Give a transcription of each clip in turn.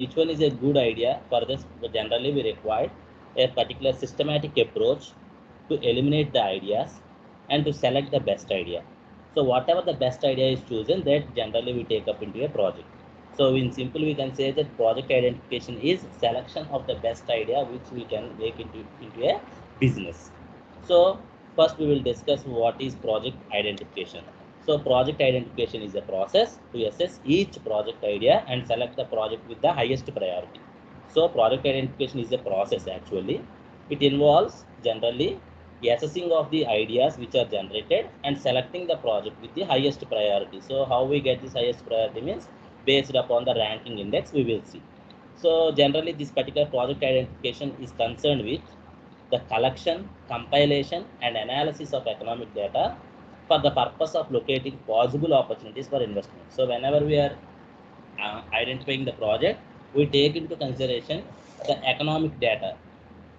which one is a good idea. For this, generally we require a particular systematic approach to eliminate the ideas and to select the best idea. So whatever the best idea is chosen, that generally we take up into a project. So in simple, we can say that project identification is selection of the best idea which we can make into a business. So first we will discuss what is project identification. So project identification is a process to assess each project idea and select the project with the highest priority. So project identification is a process actually. It involves generally assessing of the ideas which are generated and selecting the project with the highest priority. So how we get this highest priority means based upon the ranking index we will see. So generally this particular project identification is concerned with the collection, compilation and analysis of economic data for the purpose of locating possible opportunities for investment. So whenever we are identifying the project, we take into consideration the economic data.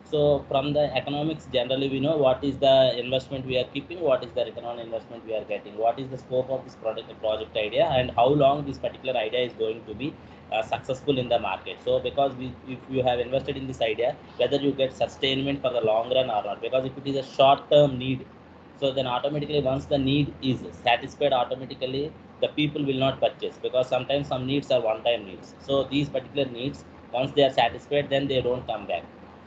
So from the economics, generally we know what is the investment we are keeping, what is the return on investment we are getting, what is the scope of this project idea, and how long this particular idea is going to be successful in the market. So because if you have invested in this idea, whether you get sustainment for the long run or not, because if it is a short-term need, so then automatically once the need is satisfied, automatically the people will not purchase, because sometimes some needs are one-time needs. So these particular needs, once they are satisfied, then they don't come back.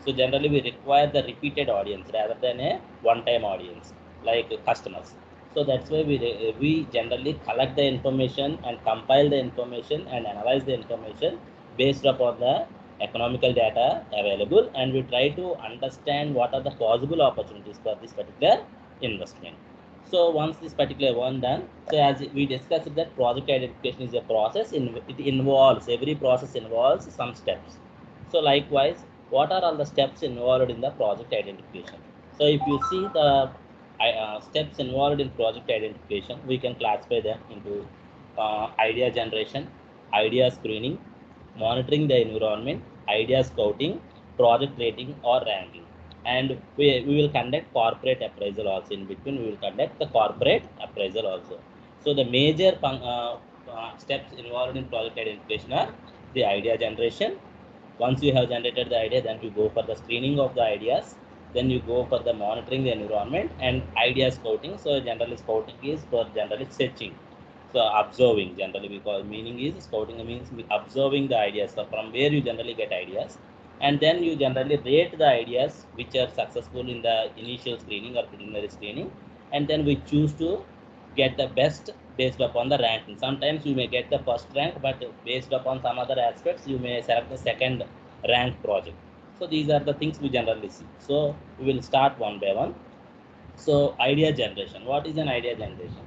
So generally we require the repeated audience rather than a one-time audience like customers. So that's why we generally collect the information and compile the information and analyze the information based upon the economical data available, and we try to understand what are the possible opportunities for this particular investment. So once this particular one done, so as we discussed that project identification is a process, it involves, every process involves some steps. So likewise, what are all the steps involved in the project identification? So if you see the steps involved in project identification, we can classify them into idea generation, idea screening, monitoring the environment, idea scouting, project rating or ranking. And we will conduct corporate appraisal also. In between, we will conduct the corporate appraisal also. So the major steps involved in project identification are the idea generation. Once you have generated the idea, then you go for the screening of the ideas, then you go for the monitoring the environment and idea scouting. So generally scouting is for generally searching, so observing generally, because meaning is scouting means observing the ideas. So from where you generally get ideas, and then you generally rate the ideas which are successful in the initial screening or preliminary screening, and then we choose to get the best based upon the ranking. Sometimes you may get the first rank, but based upon some other aspects, you may select the second rank project. So these are the things we generally see. So we will start one by one. So idea generation. What is an idea generation?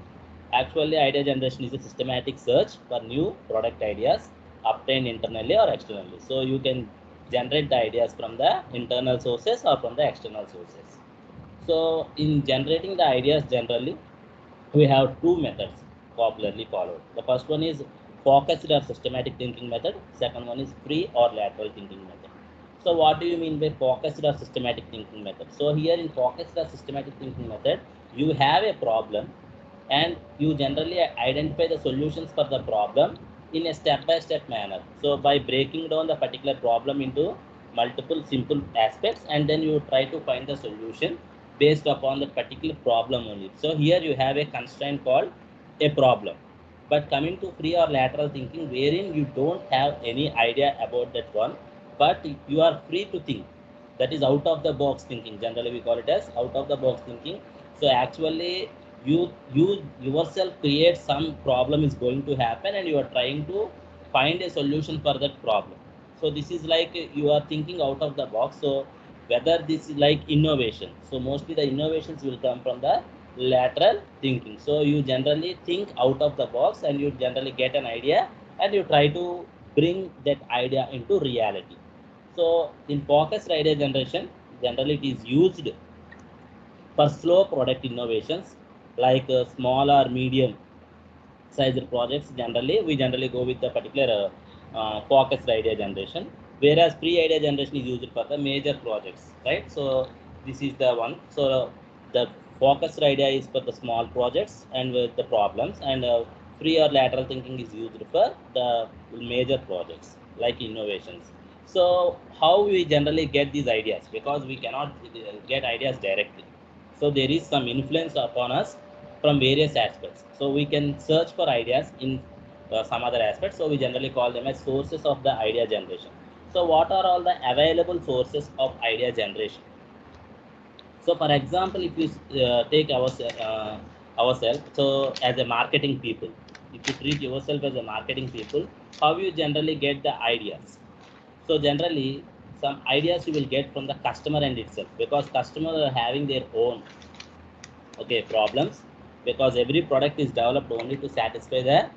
Actually, idea generation is a systematic search for new product ideas obtained internally or externally. So you can generate the ideas from the internal sources or from the external sources. So in generating the ideas generally, we have two methods popularly followed. The first one is focused or systematic thinking method. Second one is free or lateral thinking method. So what do you mean by focused or systematic thinking method? So here in focused or systematic thinking method, you have a problem and you generally identify the solutions for the problem in a step-by-step manner. So by breaking down the particular problem into multiple simple aspects, and then you try to find the solution based upon that particular problem only. So here you have a constraint called a problem. But coming to free or lateral thinking, wherein you don't have any idea about that one, but you are free to think. That is out of the box thinking. Generally, we call it as out of the box thinking. So actually, you yourself create some problem is going to happen, and you are trying to find a solution for that problem. So this is like you are thinking out of the box. So whether this is like innovation, so mostly the innovations will come from the lateral thinking. So you generally think out of the box and you generally get an idea and you try to bring that idea into reality. So in focused idea generation, generally it is used for slow product innovations like small or medium sized projects. Generally we generally go with the particular focused idea generation, whereas free idea generation is used for the major projects, right? So this is the one. So the focused idea is for the small projects and with the problems, and free or lateral thinking is used for the major projects. like innovations. So how we generally get these ideas? Because we cannot get ideas directly. So there is some influence upon us from various aspects. So we can search for ideas in some other aspects. So we generally call them as sources of the idea generation. So what are all the available sources of idea generation? So for example, if you take ourselves, so as a marketing people, if you treat yourself as a marketing people, how you generally get the ideas? So generally, some ideas you will get from the customer end itself, because customers are having their own problems, because every product is developed only to satisfy the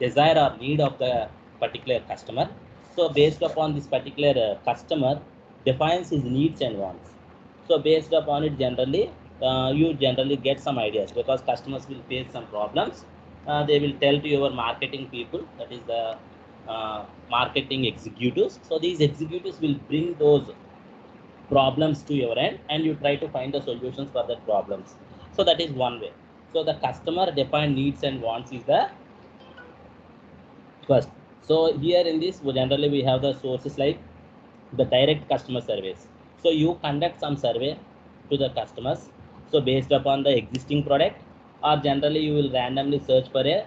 desire or need of the particular customer. So based upon this particular customer defines his needs and wants. So based upon it, generally you generally get some ideas, because customers will face some problems. They will tell to your marketing people, that is the marketing executives. So these executives will bring those problems to your end, and you try to find the solutions for that problems. So that is one way. So the customer defined needs and wants is the first. So here in this, generally we have the sources like the direct customer surveys. So you conduct some survey to the customers, so based upon the existing product, or generally you will randomly search for a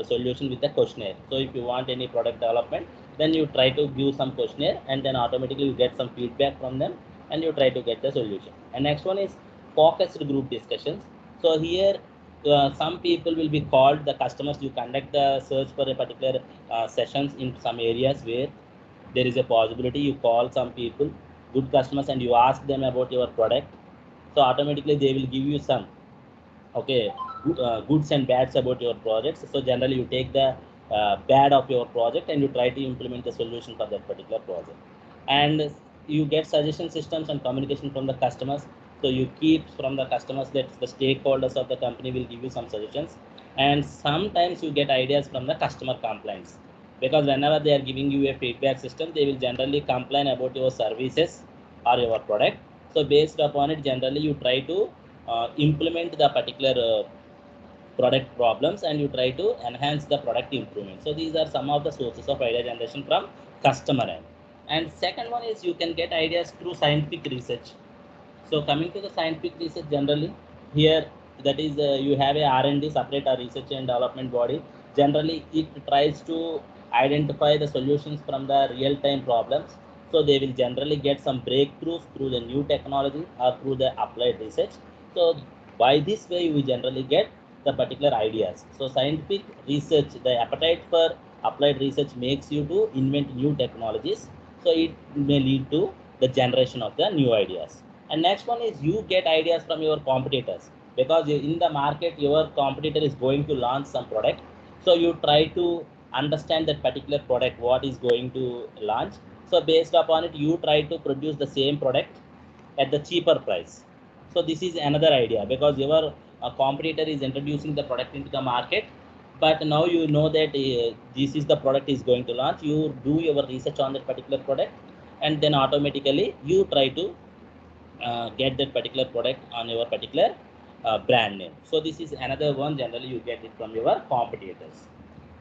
solution with a questionnaire. So if you want any product development, then you try to give some questionnaire, and then automatically you get some feedback from them, and you try to get the solution. And next one is focused group discussions. So here some people will be called, the customers, you conduct the search for a particular sessions in some areas where there is a possibility. You call some people, good customers, and you ask them about your product. So automatically they will give you some goods and bads about your projects. So generally you take the bad of your project, and you try to implement the solution for that particular project. And you get suggestion systems and communication from the customers. So you keep from the customers, that the stakeholders of the company will give you some suggestions. And sometimes you get ideas from the customer complaints, because whenever they are giving you a feedback system, they will generally complain about your services or your product. So based upon it, generally you try to implement the particular product problems, and you try to enhance the product improvement. So these are some of the sources of idea generation from customer end. And second one is you can get ideas through scientific research. So coming to the scientific research, generally here, that is you have a R&D, separate a research and development body. Generally it tries to identify the solutions from the real-time problems. So they will generally get some breakthroughs through the new technology or through the applied research. So by this way we generally get the particular ideas. So scientific research, the appetite for applied research makes you to invent new technologies. So it may lead to the generation of the new ideas. And next one is you get ideas from your competitors, because in the market your competitor is going to launch some product. So you try to understand that particular product, what is going to launch. So based upon it, you try to produce the same product at the cheaper price. So this is another idea, because your competitor is introducing the product into the market, but now you know that this is the product is going to launch. You do your research on that particular product, and then automatically you try to get that particular product on your particular brand name. So this is another one, generally you get it from your competitors.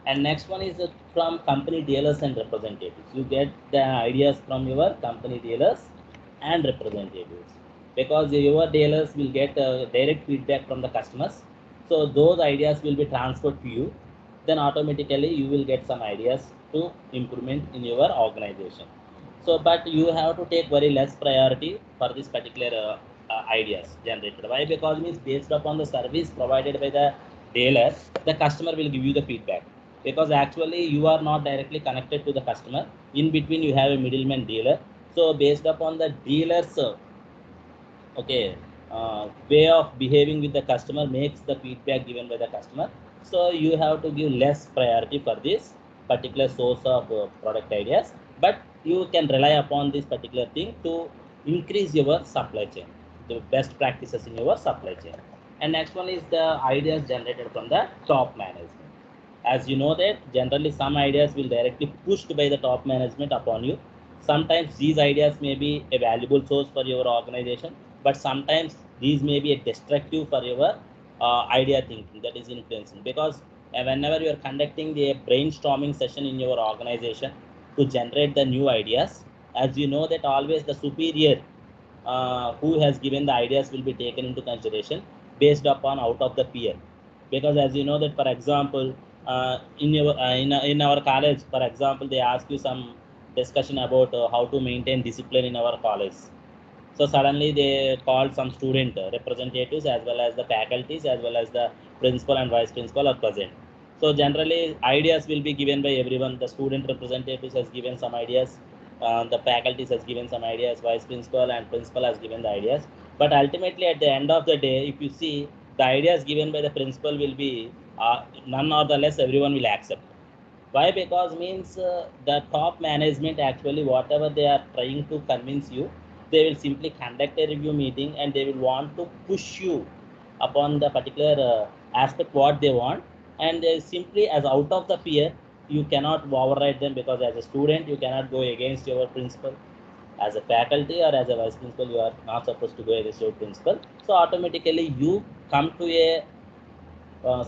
And next one is from company dealers and representatives. You get the ideas from your company dealers and representatives, because your dealers will get direct feedback from the customers. So those ideas will be transferred to you, then automatically you will get some ideas to improvement in your organization. So but you have to take very less priority for this particular ideas generated. Why? Because means based upon the service provided by the dealer, the customer will give you the feedback, because actually you are not directly connected to the customer. In between you have a middleman dealer. So based upon the dealer's way of behaving with the customer makes the feedback given by the customer. So you have to give less priority for this particular source of product ideas, but you can rely upon this particular thing to increase your supply chain, the best practices in your supply chain. And next one is the ideas generated from the top management. As you know that generally some ideas will directly pushed by the top management upon you. Sometimes these ideas may be a valuable source for your organization, but sometimes these may be a destructive for your idea thinking, that is influencing. Because whenever you are conducting the brainstorming session in your organization to to generate the new ideas. As you know that always the superior who has given the ideas will be taken into consideration based upon out of the peer. Because as you know that, for example, in our college, for example, they ask you some discussion about how to maintain discipline in our college. So suddenly they called some student representatives as well as the faculties as well as the principal and vice principal are present. So generally ideas will be given by everyone. The student representatives has given some ideas, the faculties has given some ideas, vice principal and principal has given the ideas. But ultimately at the end of the day, if you see the ideas given by the principal will be none or the less everyone will accept. Why? Because means the top management actually whatever they are trying to convince you, they will simply conduct a review meeting and they will want to push you upon the particular aspect what they want, and they simply as out of the fear you cannot override them, because as a student you cannot go against your principal. As a faculty or as a vice principal you are not supposed to go against your principal. So automatically you come to a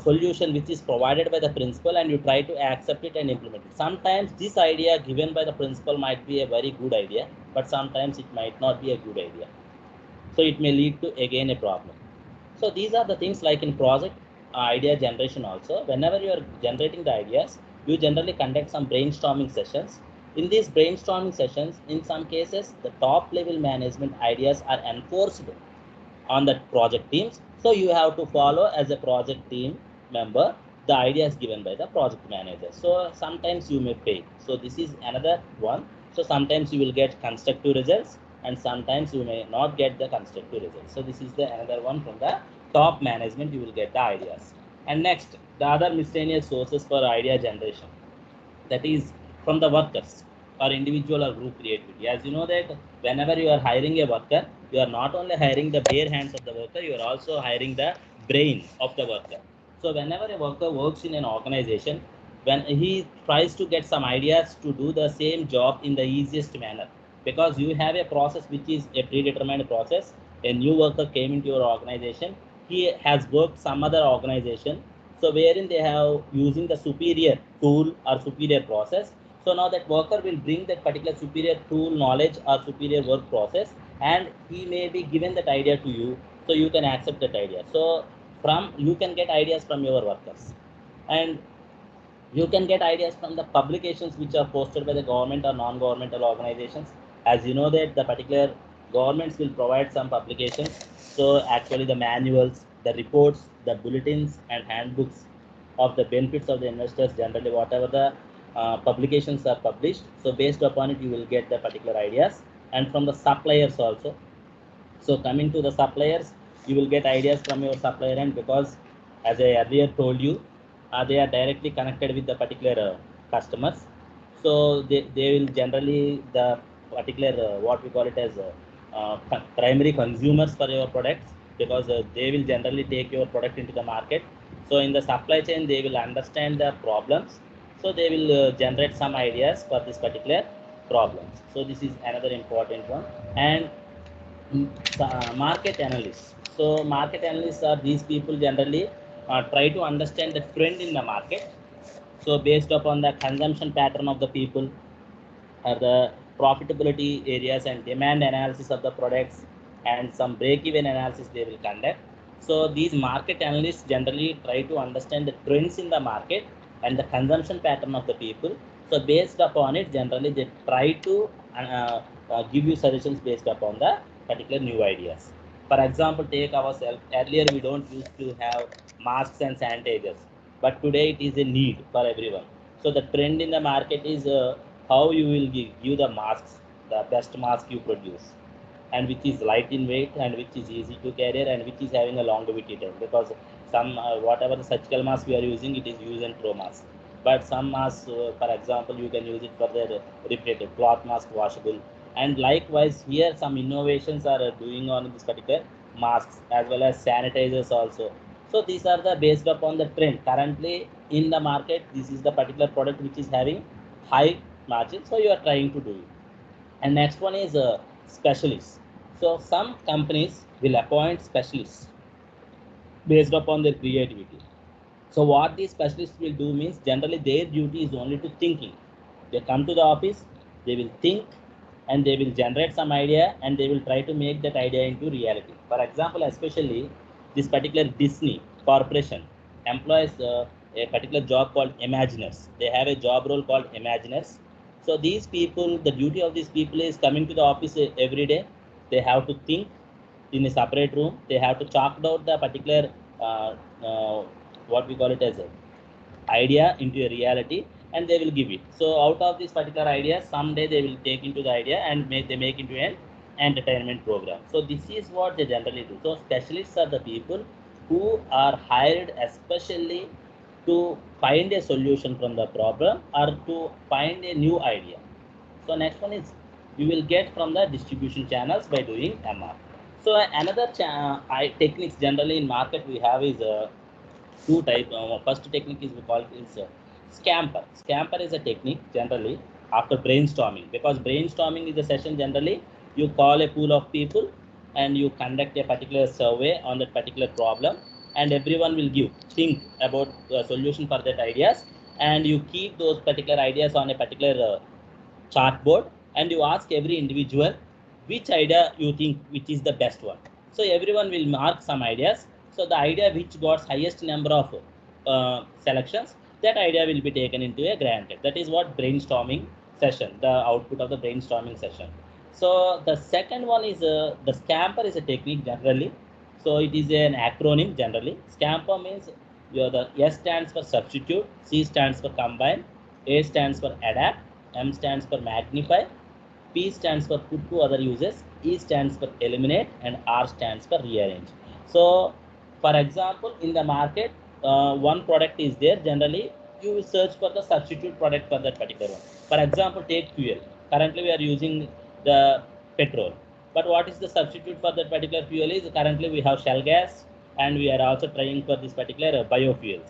solution which is provided by the principal and you try to accept it and implement it. Sometimes this idea given by the principal might be a very good idea, but sometimes it might not be a good idea. So it may lead to again a problem. So these are the things like in project idea generation also. Whenever you are generating the ideas, you generally conduct some brainstorming sessions. In these brainstorming sessions, in some cases, the top level management ideas are enforced on the project teams. So you have to follow as a project team member the ideas given by the project manager. So sometimes you may fail. So this is another one. So sometimes you will get constructive results and sometimes you may not get the constructive results. So this is the another one from the top management, you will get the ideas. And next, the other miscellaneous sources for idea generation, that is from the workers or individual or group creativity. As you know that whenever you are hiring a worker, you are not only hiring the bare hands of the worker, you are also hiring the brain of the worker. So whenever a worker works in an organization, when he tries to get some ideas to do the same job in the easiest manner, because you have a process which is a predetermined process. A new worker came into your organization, he has worked some other organization, so wherein they have using the superior tool or superior process. So now that worker will bring that particular superior tool knowledge or superior work process, and he may be given that idea to you, so you can accept that idea. So from you can get ideas from your workers, and you can get ideas from the publications which are posted by the government or non-governmental organizations. As you know that the particular governments will provide some publications. So actually the manuals, the reports, the bulletins and handbooks of the benefits of the investors, generally whatever the publications are published. So based upon it, you will get the particular ideas, and from the suppliers also. So coming to the suppliers, you will get ideas from your supplier end, because as I earlier told you, they are directly connected with the particular customers. So they will generally the particular what we call it as primary consumers for your products, because they will generally take your product into the market. So in the supply chain, they will understand the problems. So they will generate some ideas for this particular problems. So this is another important one. And market analysts. So market analysts are these people generally try to understand the trend in the market. So based upon the consumption pattern of the people, or the profitability areas and demand analysis of the products, and some break-even analysis they will conduct. So these market analysts generally try to understand the trends in the market and the consumption pattern of the people. So based upon it, generally they try to give you suggestions based upon the particular new ideas. For example, take ourselves. Earlier we don't used to have masks and sanitizers, but today it is a need for everyone. So the trend in the market is how you will give the masks, the best mask you produce, and which is light in weight and which is easy to carry and which is having a longevity time. Because some whatever the surgical mask we are using, it is use and throw mask. But some masks, for example, you can use it for the repetitive cloth mask, washable. And likewise, here some innovations are doing on this particular masks as well as sanitizers also. So these are the based upon the trend currently in the market. This is the particular product which is having high margin, so you are trying to do it. And next one is specialists. So some companies will appoint specialists based upon their creativity. So what these specialists will do means generally their duty is only to thinking. They come to the office, they will think, and they will generate some idea, and they will try to make that idea into reality. For example, especially this particular Disney corporation employs a particular job called Imaginers. They have a job role called Imaginers. So these people, the duty of these people is coming to the office every day. They have to think in a separate room. They have to chalk out the particular uh, uh, what we call it as a idea into a reality, and they will give it. So out of this particular idea, someday they will take into the idea and make into an entertainment program. So this is what they generally do. So specialists are the people who are hired especially to find a solution from the problem or to find a new idea. So next one is you will get from the distribution channels by doing MR. So another techniques generally in market we have is two type. First technique is we call it is scamper. Scamper is a technique generally after brainstorming, because brainstorming is a session generally you call a pool of people and you conduct a particular survey on that particular problem, and everyone will think about the solution for that ideas, and you keep those particular ideas on a particular chartboard, and you ask every individual which idea you think which is the best one. So everyone will mark some ideas. So the idea which got highest number of selections, that idea will be taken into a granted. That is what brainstorming session, the output of the brainstorming session. So the second one is the scamper is a technique generally. So it is an acronym generally. Scamper means the S stands for substitute, C stands for combine, A stands for adapt, M stands for magnify, P stands for put to other uses, E stands for eliminate, and R stands for rearrange. So, for example, in the market, one product is there. Generally, you will search for the substitute product for that particular one. For example, take fuel. Currently, we are using the petrol. But what is the substitute for that particular fuel is currently we have shell gas, and we are also trying for this particular biofuels.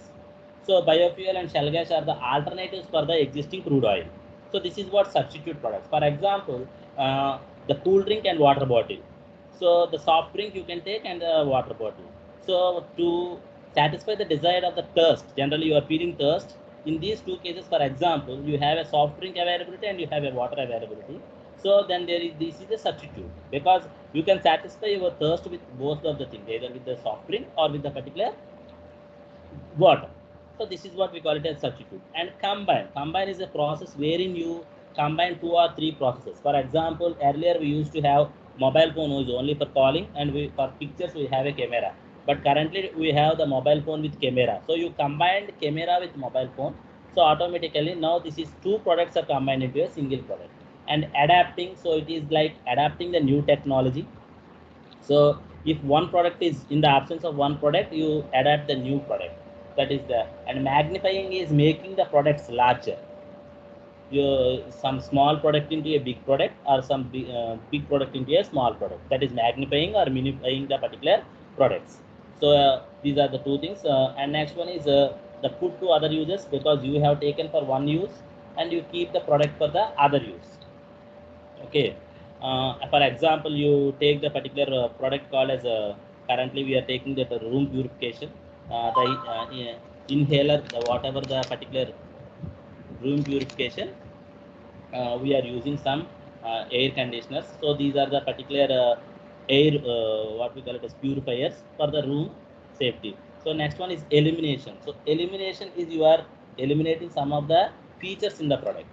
So biofuel and shell gas are the alternatives for the existing crude oil. So this is what substitute products. For example, the cool drink and water bottle. So the soft drink you can take and the water bottle. So to satisfy the desire of the thirst, generally you are feeling thirst. In these two cases, for example, you have a soft drink availability and you have a water availability. So then this is a substitute, because you can satisfy your thirst with both of the things, either with the soft drink or with the particular water. So this is what we call it as substitute. And combine. Combine is a process wherein you combine two or three processes. For example, earlier we used to have mobile phone was only for calling, and for pictures we have a camera. But currently we have the mobile phone with camera. So you combined camera with mobile phone. So automatically now this is two products are combined into a single product. And adapting, so it is like adapting the new technology. So if one product is in the absence of one product, you adapt the new product. That is the, and magnifying is making the products larger. You some small product into a big product, or some big product into a small product. That is magnifying or minifying the particular products. So these are the two things. And next one is the put to other uses, because you have taken for one use and you keep the product for the other use. Okay. For example, you take the particular product called as currently we are taking the room purification, the inhaler, whatever the particular room purification, we are using some air conditioners. So these are the particular air, what we call it as purifiers for the room safety. So next one is elimination. So elimination is you are eliminating some of the features in the product.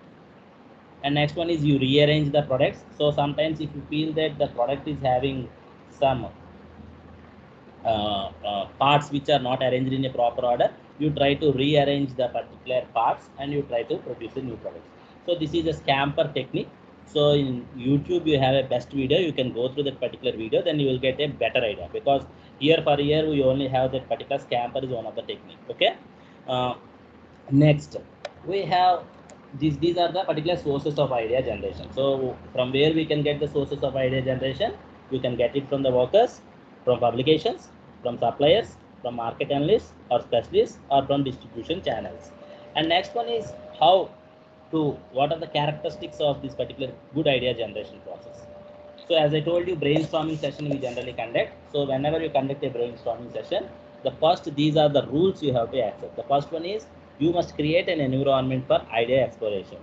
And next one is you rearrange the products. So sometimes if you feel that the product is having some parts which are not arranged in a proper order, you try to rearrange the particular parts and you try to produce a new product. So this is a scamper technique. So in YouTube you have a best video, you can go through that particular video, then you will get a better idea, because year per year we only have that particular scamper is one of the technique. Okay. Next we have these are the particular sources of idea generation. So from where we can get the sources of idea generation, you can get it from the workers, from publications, from suppliers, from market analysts or specialists, or from distribution channels. And next one is how to, what are the characteristics of this particular good idea generation process. So as I told you, brainstorming session we generally conduct. So whenever you conduct a brainstorming session, the first, these are the rules you have to accept. The first one is you must create an environment for idea exploration.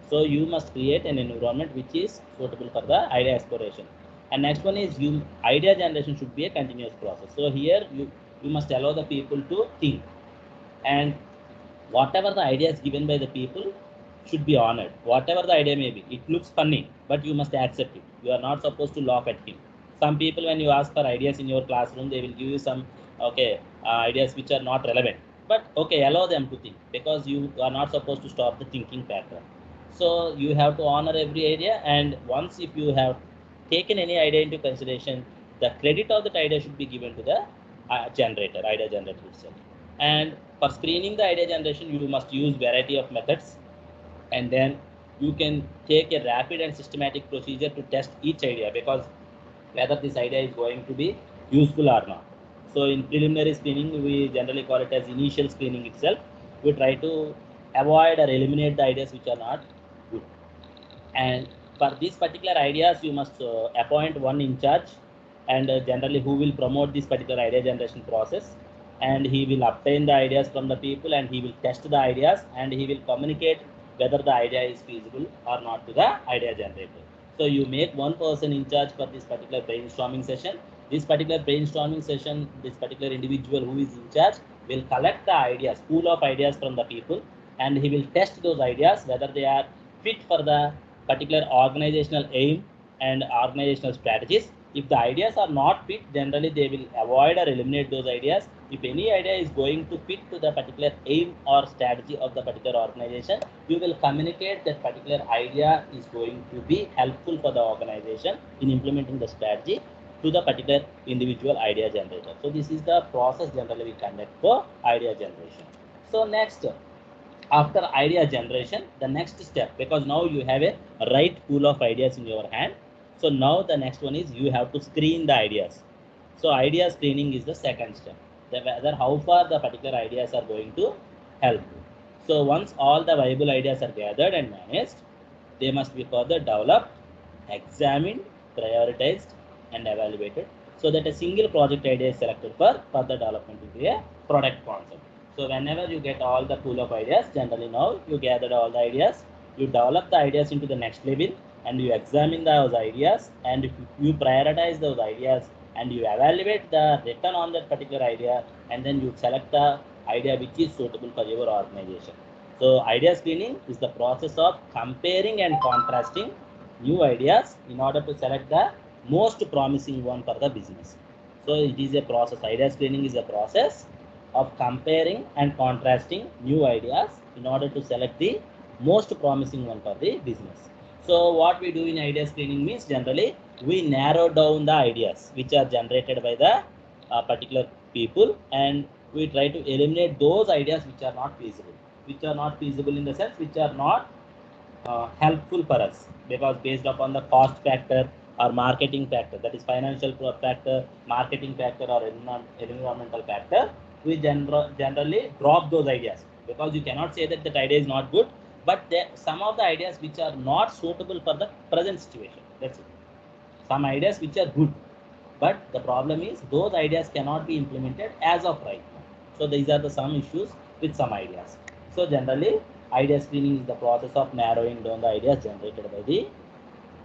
So you must create an environment which is suitable for the idea exploration. And next one is idea generation should be a continuous process. So here you must allow the people to think, and whatever the idea is given by the people should be honored. Whatever the idea may be, it looks funny, but you must accept it. You are not supposed to laugh at him. Some people, when you ask for ideas in your classroom, they will give you some ideas which are not relevant. But okay, allow them to think, because you are not supposed to stop the thinking pattern. So you have to honor every idea, and once if you have taken any idea into consideration, the credit of that idea should be given to the idea generator itself. And for screening the idea generation, you must use variety of methods, and then you can take a rapid and systematic procedure to test each idea, because whether this idea is going to be useful or not. So in preliminary screening, we generally call it as initial screening itself. We try to avoid or eliminate the ideas which are not good. And for these particular ideas, you must appoint one in charge, and generally who will promote this particular idea generation process, and he will obtain the ideas from the people, and he will test the ideas, and he will communicate whether the idea is feasible or not to the idea generator. So you make one person in charge for this particular brainstorming session. This particular brainstorming session, this particular individual who is in charge will collect the ideas, pool of ideas from the people, and he will test those ideas whether they are fit for the particular organizational aim and organizational strategies. If the ideas are not fit, generally they will avoid or eliminate those ideas. If any idea is going to fit to the particular aim or strategy of the particular organization, you will communicate that particular idea is going to be helpful for the organization in implementing the strategy to the particular individual idea generator. So this is the process generally we conduct for idea generation. So next, after idea generation, the next step, because now you have a right pool of ideas in your hand, so now the next one is you have to screen the ideas. So idea screening is the second step, whether how far the particular ideas are going to help you. So once all the viable ideas are gathered and managed, they must be further developed, examined, prioritized, and evaluated, so that a single project idea is selected for further development into a product concept. So whenever you get all the pool of ideas, generally now you gathered all the ideas, you develop the ideas into the next level, and you examine those ideas, and you prioritize those ideas, and you evaluate the return on that particular idea, and then you select the idea which is suitable for your organization. So idea screening is the process of comparing and contrasting new ideas in order to select the most promising one for the business. So it is a process. Idea screening is a process of comparing and contrasting new ideas in order to select the most promising one for the business. So what we do in idea screening means, generally we narrow down the ideas which are generated by the particular people, and we try to eliminate those ideas which are not feasible. Which are not feasible in the sense which are not helpful for us, because based upon the cost factor or marketing factor, that is financial factor, marketing factor, or environmental factor, we generally drop those ideas, because you cannot say that that idea is not good, but some of the ideas which are not suitable for the present situation. That's it. Some ideas which are good, but the problem is those ideas cannot be implemented as of right now. So these are the some issues with some ideas. So generally idea screening is the process of narrowing down the ideas generated by the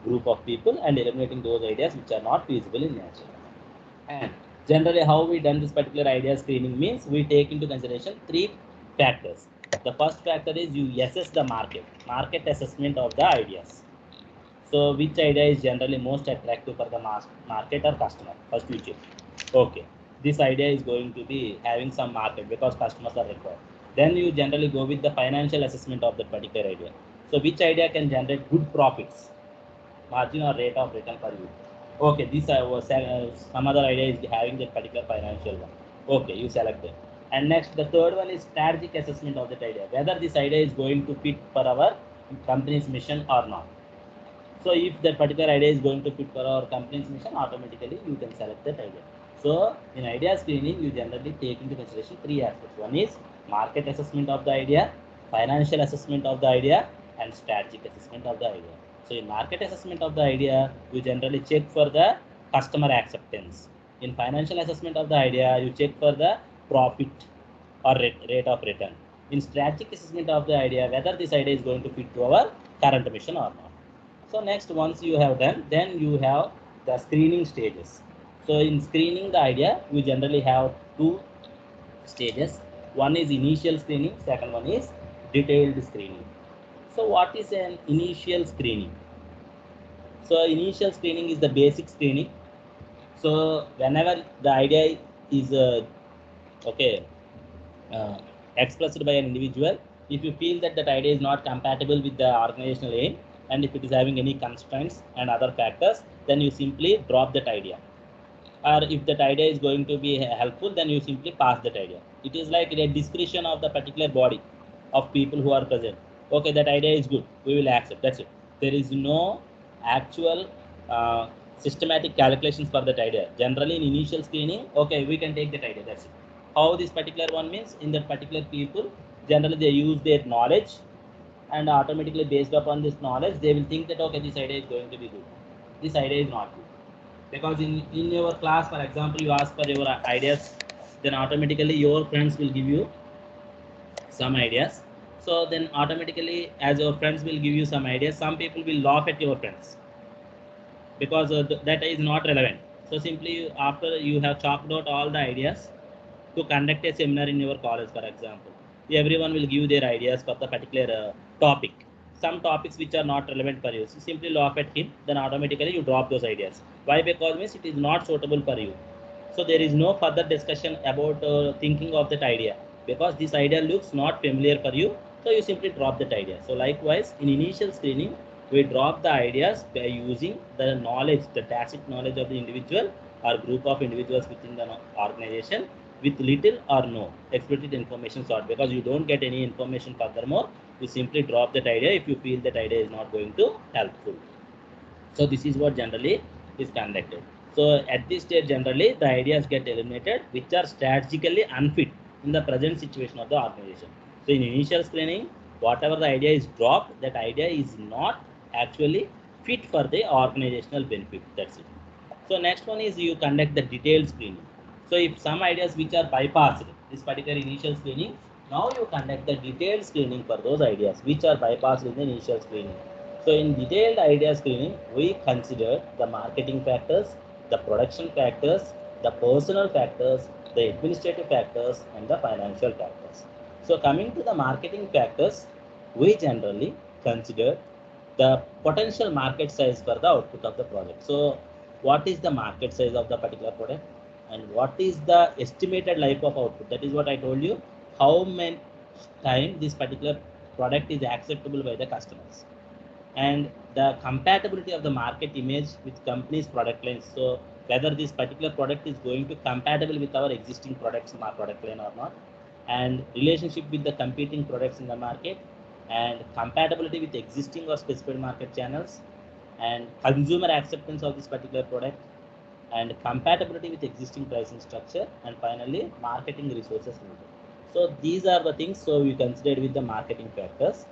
group of people and eliminating those ideas which are not feasible in nature. And generally how we done this particular idea screening means, we take into consideration three factors. The first factor is you assess the market assessment of the ideas. So which idea is generally most attractive for the market or customer? First you check. Okay, this idea is going to be having some market because customers are required. Then you generally go with the financial assessment of that particular idea. So which idea can generate good profits, margin or rate of return for you? Okay, this some other idea is having that particular financial one. Okay, you select it. And next, the third one is strategic assessment of that idea, whether this idea is going to fit for our company's mission or not. So if that particular idea is going to fit for our company's mission, automatically you can select that idea. So in idea screening, you generally take into consideration three aspects. One is market assessment of the idea, financial assessment of the idea, and strategic assessment of the idea. So in market assessment of the idea, you generally check for the customer acceptance. In financial assessment of the idea, you check for the profit or rate of return. In strategic assessment of the idea, whether this idea is going to fit to our current mission or not. So next, once you have done, then you have the screening stages. So in screening the idea, we generally have two stages. One is initial screening, second one is detailed screening. So what is an initial screening? So initial screening is the basic screening. So whenever the idea is okay uh, expressed by an individual, if you feel that that idea is not compatible with the organizational aim, and if it is having any constraints and other factors, then you simply drop that idea. Or if that idea is going to be helpful, then you simply pass that idea. It is like a discretion of the particular body of people who are present. Okay, that idea is good, we will accept, that's it. There is no actual uh, systematic calculations for that idea. Generally in initial screening, okay, we can take that idea, that's it. How this particular one means, in that particular people, generally they use their knowledge, and automatically based upon this knowledge they will think that okay, this idea is going to be good, this idea is not good. Because in your class, for example, you ask for your ideas, then automatically your friends will give you some ideas. So then automatically, as your friends will give you some ideas, some people will laugh at your friends because that is not relevant. So simply after you have chalked out all the ideas to conduct a seminar in your college, for example, everyone will give their ideas for the particular topic. Some topics which are not relevant for you, so simply laugh at him, then automatically you drop those ideas. Why? Because means it is not suitable for you. So there is no further discussion about thinking of that idea, because this idea looks not familiar for you, so you simply drop that idea. So likewise, in initial screening, we drop the ideas by using the knowledge, the tacit knowledge of the individual or group of individuals within the organization, with little or no explicit information sought, because you don't get any information furthermore. You simply drop that idea if you feel that idea is not going to helpful. So this is what generally is conducted. So at this stage, generally the ideas get eliminated which are strategically unfit in the present situation of the organization. So in initial screening, whatever the idea is dropped, that idea is not actually fit for the organizational benefit. That's it. So next one is you conduct the detailed screening. So if some ideas which are bypassed this particular initial screening, now you conduct the detailed screening for those ideas which are bypassed in the initial screening. So in detailed idea screening, we consider the marketing factors, the production factors, the personal factors, the administrative factors, and the financial factors. So coming to the marketing factors, we generally consider the potential market size for the output of the project. So what is the market size of the particular product, and what is the estimated life of output? That is what I told you, how many time this particular product is acceptable by the customers, and the compatibility of the market image with company's product lines. So whether this particular product is going to compatible with our existing products in our product line or not, and relationship with the competing products in the market, and compatibility with existing or specified market channels, and consumer acceptance of this particular product, and compatibility with existing pricing structure, and finally marketing resources needed. So these are the things so we considered with the marketing factors.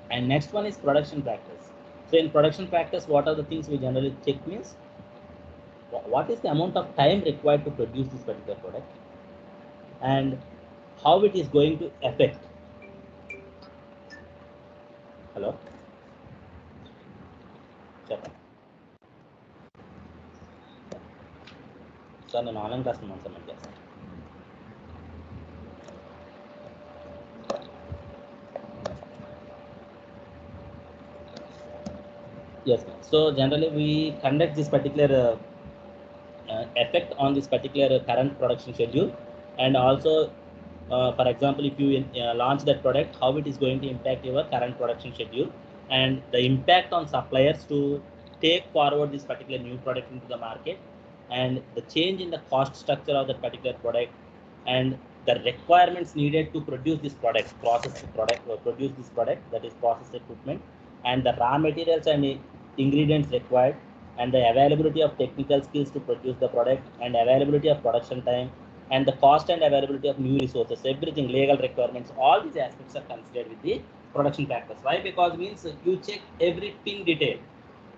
And next one is production factors. So in production factors, what are the things we generally check means, what is the amount of time required to produce this particular product, and how it is going to affect. Hello, చెప్పండి sir, నేను online class submit చేస్తాను. Yes, ma'am. So generally we conduct this particular effect on this particular current production schedule, and also for example, if you launch that product, how it is going to impact your current production schedule, and the impact on suppliers to take forward this particular new product into the market, and the change in the cost structure of that particular product, and the requirements needed to produce this product, process the product, or produce this product, that is process equipment, and the raw materials and ingredients required, and the availability of technical skills to produce the product, and availability of production time, and the cost and availability of new resources, everything, legal requirements, all these aspects are considered with the production factors. Why? Because means you check every pin detail.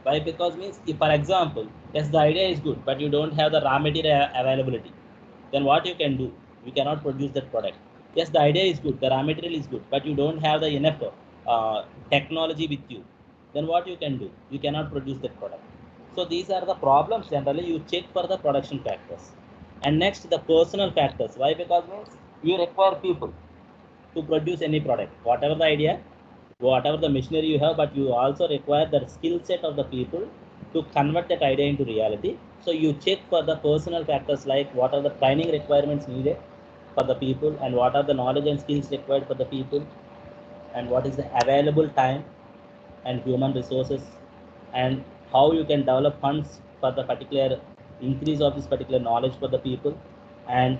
Why? Because means if, for example, yes, the idea is good, but you don't have the raw material availability, then what you can do? You cannot produce that product. Yes, the idea is good, the raw material is good, but you don't have the enough technology with you, then what you can do? You cannot produce that product. So these are the problems generally you check for the production factors. And next, the personal factors. Why? Because means you require people to produce any product, whatever the idea, whatever the machinery you have, but you also require the skill set of the people to convert that idea into reality. So you check for the personal factors like what are the training requirements needed for the people, and what are the knowledge and skills required for the people, and what is the available time and human resources, and how you can develop funds for the particular increase of this particular knowledge for the people, and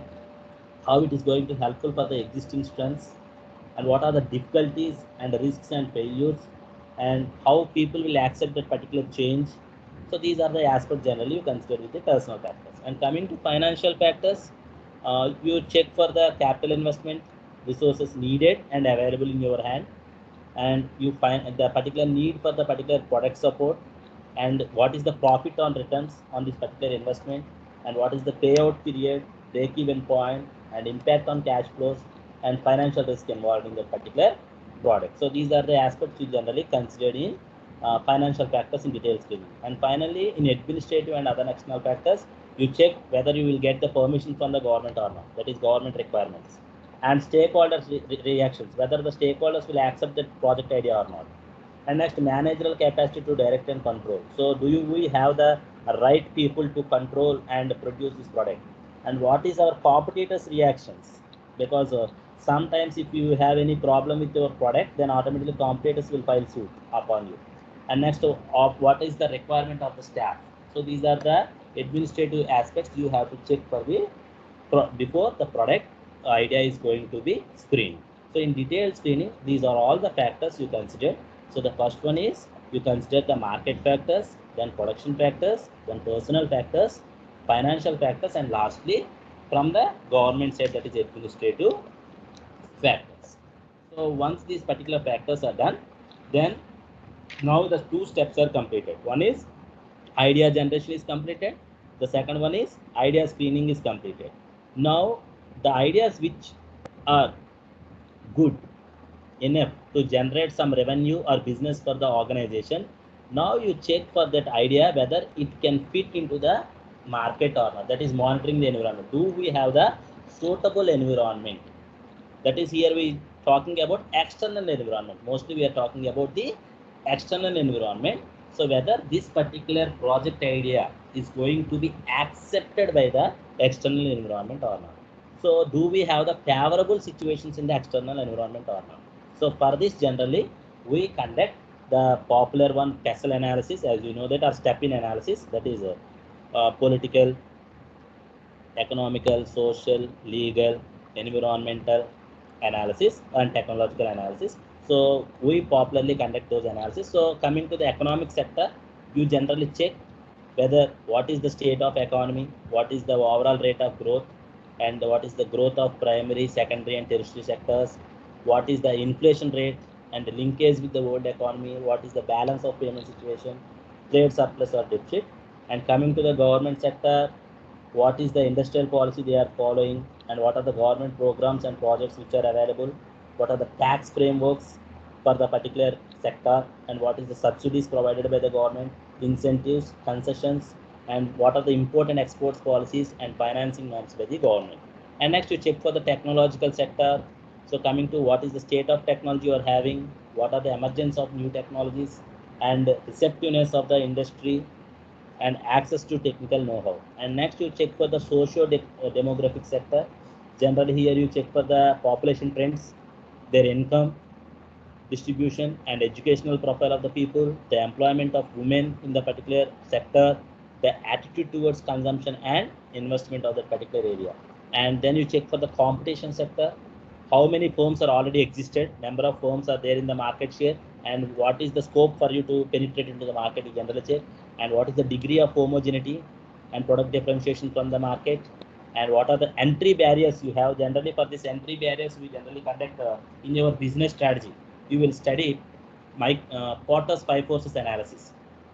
how it is going to helpful for the existing strengths, and what are the difficulties and risks and failures, and how people will accept that particular change. So these are the aspects generally you consider with the personal factors. And coming to financial factors, you check for the capital investment, resources needed and available in your hand, and you find the particular need for the particular product support, and what is the profit on returns on this particular investment, and what is the payout period, break even point, and impact on cash flows, and financial risk involved in the particular product. So these are the aspects you generally considered in financial factors in detail screening. And finally, in administrative and other external factors, you check whether you will get the permission from the government or not, that is government requirements, and stakeholders reactions, whether the stakeholders will accept that project idea or not. And next, managerial capacity to direct and control. So do we have the right people to control and produce this product? And what is our competitors reactions? Because sometimes if you have any problem with your product, then automatically competitors will file suit upon you. And next, of what is the requirement of the staff? So these are the administrative aspects you have to check for the before the product idea is going to be screened. So in detailed screening, these are all the factors you consider. So the first one is you consider the market factors, then production factors, then personal factors, financial factors, and lastly from the government side, that is administrative factors. So once these particular factors are done, then now the two steps are completed. One is idea generation is completed. The second one is idea screening is completed. Now the ideas which are good enough to generate some revenue or business for the organization, now you check for that idea whether it can fit into the market or not. That is monitoring the environment. Do we have the suitable environment? That is, here we talking about external environment. Mostly we are talking about the external environment. So whether this particular project idea is going to be accepted by the external environment or not. So do we have the favorable situations in the external environment or not? So for this, generally we conduct the popular one, Kessel analysis, as you know that, or step-in analysis, that is political, economical, social, legal, environmental analysis, and technological analysis. So we popularly conduct those analysis. So coming to the economic sector, you generally check whether what is the state of economy, what is the overall rate of growth, and what is the growth of primary, secondary, and tertiary sectors, what is the inflation rate and the linkage with the world economy, what is the balance of payment situation, trade surplus or deficit. And coming to the government sector, what is the industrial policy they are following, and what are the government programs and projects which are available, what are the tax frameworks for the particular sector, and what is the subsidies provided by the government, incentives, concessions, and what are the import and exports policies and financing norms by the government. And next, you check for the technological sector. So coming to what is the state of technology you are having, what are the emergence of new technologies, and receptiveness of the industry, and access to technical know-how. And next, you check for the socio-demographic sector. Generally here you check for the population trends, their income distribution and educational profile of the people, the employment of women in the particular sector, the attitude towards consumption and investment of that particular area. And then you check for the competition sector, how many firms are already existed, number of firms are there in the market share, and what is the scope for you to penetrate into the market, you generally check, and what is the degree of homogeneity and product differentiation from the market, and what are the entry barriers you have. Generally for this entry barriers, we generally conduct in your business strategy, you will study Porter's 5 forces analysis.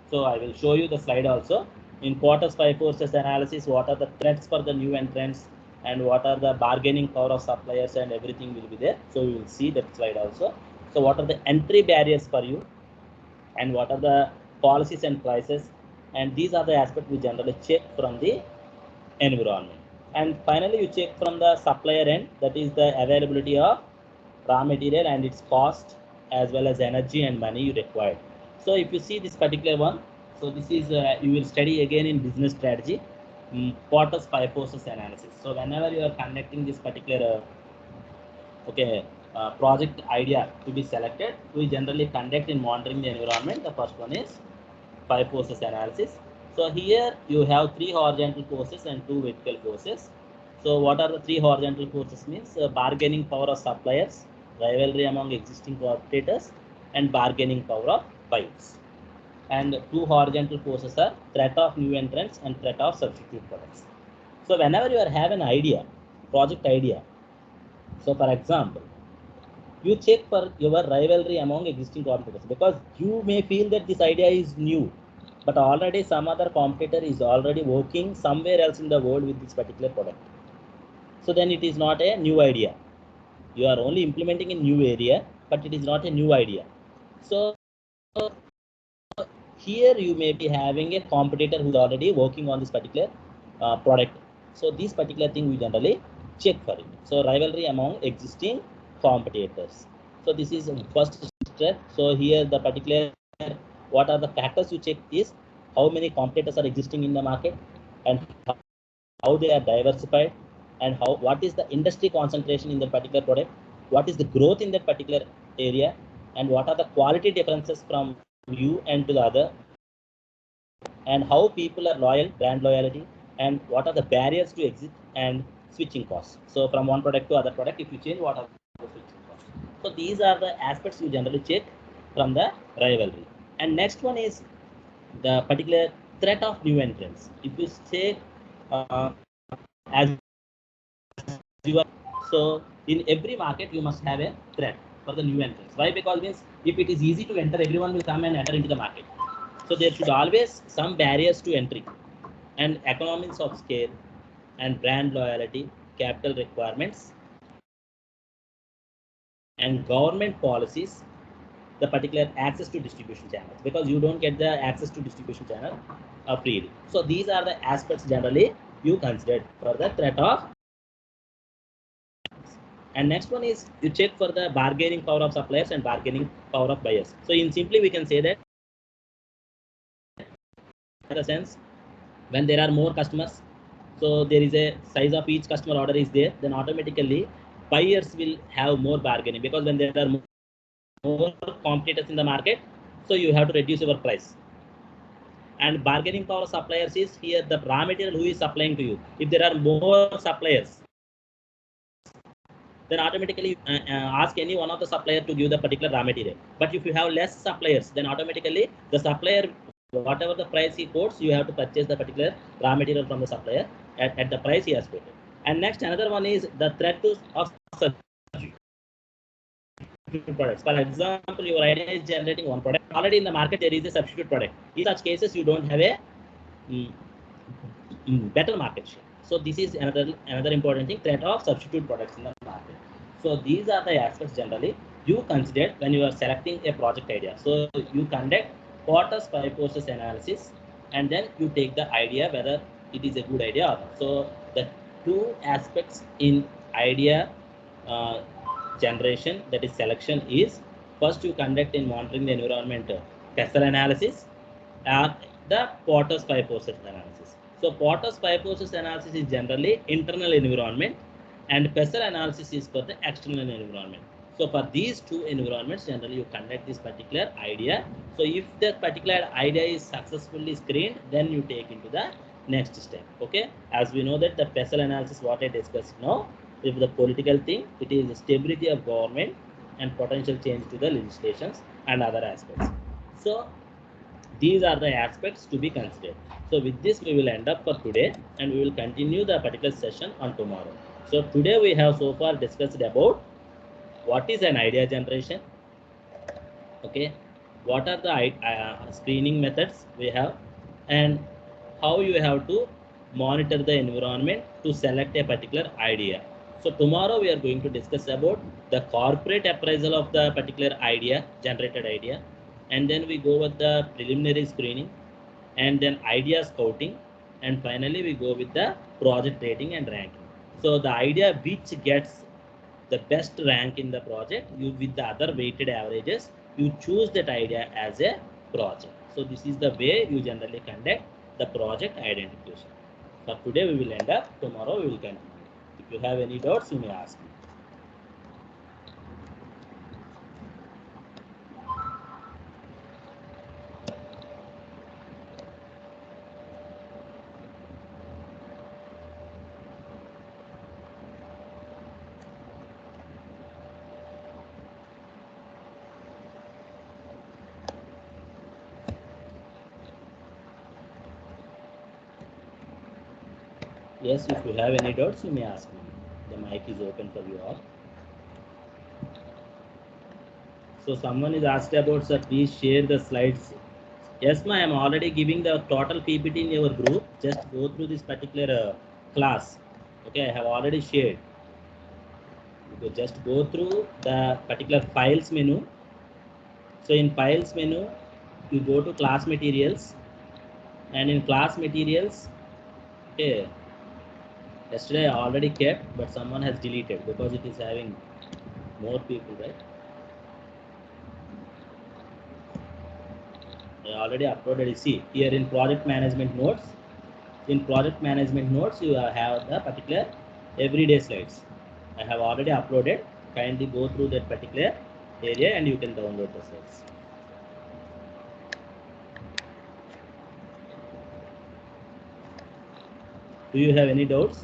So I will show you the slide also. In Porter's 5 forces analysis, what are the threats for the new entrants, and what are the bargaining power of suppliers, and everything will be there. So you will see that slide also. So what are the entry barriers for you, and what are the policies and prices, and these are the aspects we generally check from the environment. And finally, you check from the supplier end, that is the availability of raw material and its cost, as well as energy and money you require. So if you see this particular one, so this is you will study again in business strategy, Porter's five forces analysis. So whenever you are conducting this particular project idea to be selected, we generally conduct in monitoring the environment. The first one is five forces analysis. So here you have three horizontal forces and two vertical forces. So what are the three horizontal forces? Means bargaining power of suppliers, rivalry among existing competitors, and bargaining power of buyers. And two horizontal forces are threat of new entrants and threat of substitute products. So whenever you have an idea, project idea, so for example, you check for your rivalry among existing competitors, because you may feel that this idea is new, but already some other competitor is already working somewhere else in the world with this particular product. So then it is not a new idea. You are only implementing a new area, but it is not a new idea. So here you may be having a competitor who is already working on this particular product. So this particular thing we generally check for it. So rivalry among existing competitors. So this is first step. So here the particular, what are the factors you check is how many competitors are existing in the market, and how they are diversified, and what is the industry concentration in the particular product, what is the growth in that particular area, and what are the quality differences from you and to the other, and how people are loyal, brand loyalty, and what are the barriers to exit and switching costs. So from one product to other product, if you change, what are the switching costs? So these are the aspects you generally check from the rivalry. And next one is the particular threat of new entrants. If you say as you are, so in every market you must have a threat for the new entrants. Why? Because means if it is easy to enter, everyone will come and enter into the market. So there should always some barriers to entry, and economies of scale, and brand loyalty, capital requirements, and government policies, the particular access to distribution channels, because you don't get the access to distribution channel freely. So these are the aspects generally you consider for the threat of. And next one is you check for the bargaining power of suppliers and bargaining power of buyers. So in simply we can say that, in the sense, when there are more customers, so there is a size of each customer order is there, then automatically buyers will have more bargaining, because when there are more competitors in the market, so you have to reduce your price. And bargaining power of suppliers is here the raw material who is supplying to you. If there are more suppliers, then automatically ask any one of the supplier to give the particular raw material. But if you have less suppliers, then automatically the supplier, whatever the price he quotes, you have to purchase the particular raw material from the supplier at the price he has quoted. And next, another one is the threat of substitute products. For example, your idea is generating one product. Already in the market, there is a substitute product. In such cases, you don't have a better market share. So this is another important thing, threat of substitute products in the market. So these are the aspects generally you consider when you are selecting a project idea. So you conduct Porter's five forces analysis, and then you take the idea whether it is a good idea or not. So the two aspects in idea generation, that is selection, is first you conduct in monitoring the environment PESSEL analysis, or the Porter's five forces analysis. So Porter's five forces analysis is generally internal environment, and PESSEL analysis is for the external environment. So for these two environments, generally you conduct this particular idea. So if that particular idea is successfully screened, then you take into the next step. Okay, as we know that the PESSEL analysis, what I discussed now, if the political thing, it is the stability of government and potential change to the legislations and other aspects. So these are the aspects to be considered. So with this, we will end up for today, and we will continue the particular session on tomorrow. So today we have so far discussed about what is an idea generation, okay, what are the screening methods we have, and how you have to monitor the environment to select a particular idea. So tomorrow we are going to discuss about the corporate appraisal of the particular idea, generated idea, and then we go with the preliminary screening, and then idea scouting, and finally we go with the project rating and ranking. So the idea which gets the best rank in the project, you with the other weighted averages, you choose that idea as a project. So this is the way you generally conduct the project identification. For today we will end up, tomorrow we will continue. If you have any doubts, you may ask me. Yes, if you have any doubts, you may ask me. The mic is open for you all. So someone is asked about, sir, please share the slides. Yes, ma'am, I am already giving the total PPT in your group. Just go through this particular class. Okay, I have already shared. You just go through the particular files menu. So in files menu, you go to class materials, and in class materials, okay, yesterday I already kept, but someone has deleted because it is having more people, right? I already uploaded. You see here in project management notes. In project management notes, you have the particular everyday slides. I have already uploaded. Kindly go through that particular area and you can download the slides. Do you have any doubts?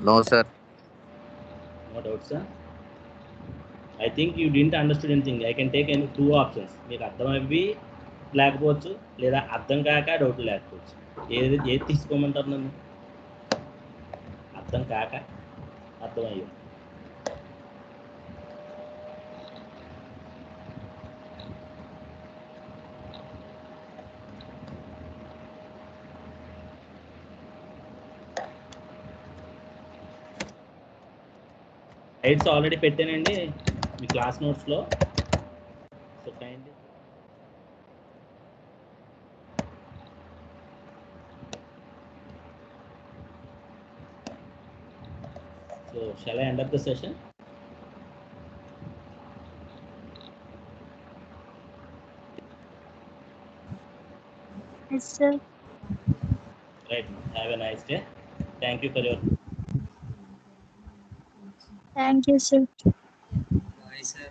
No, sir. No doubts, sir. I think you didn't understand anything. I can take any two options. మీకు అర్థమవి లేకపోవచ్చు, లేదా అర్థం కాక doubt లేకపోవచ్చు. ఏది తీసుకోమంటారు నన్ను? అర్థం కాక అర్థమయ్యో. స్లైడ్స్ ఆల్రెడీ పెట్టానండి మీ క్లాస్ నోట్స్లో. So kindly So shall I end up the session? Yes, sir. Right. Have a nice day. Thank you for your. Thank you, sir. Bye, sir.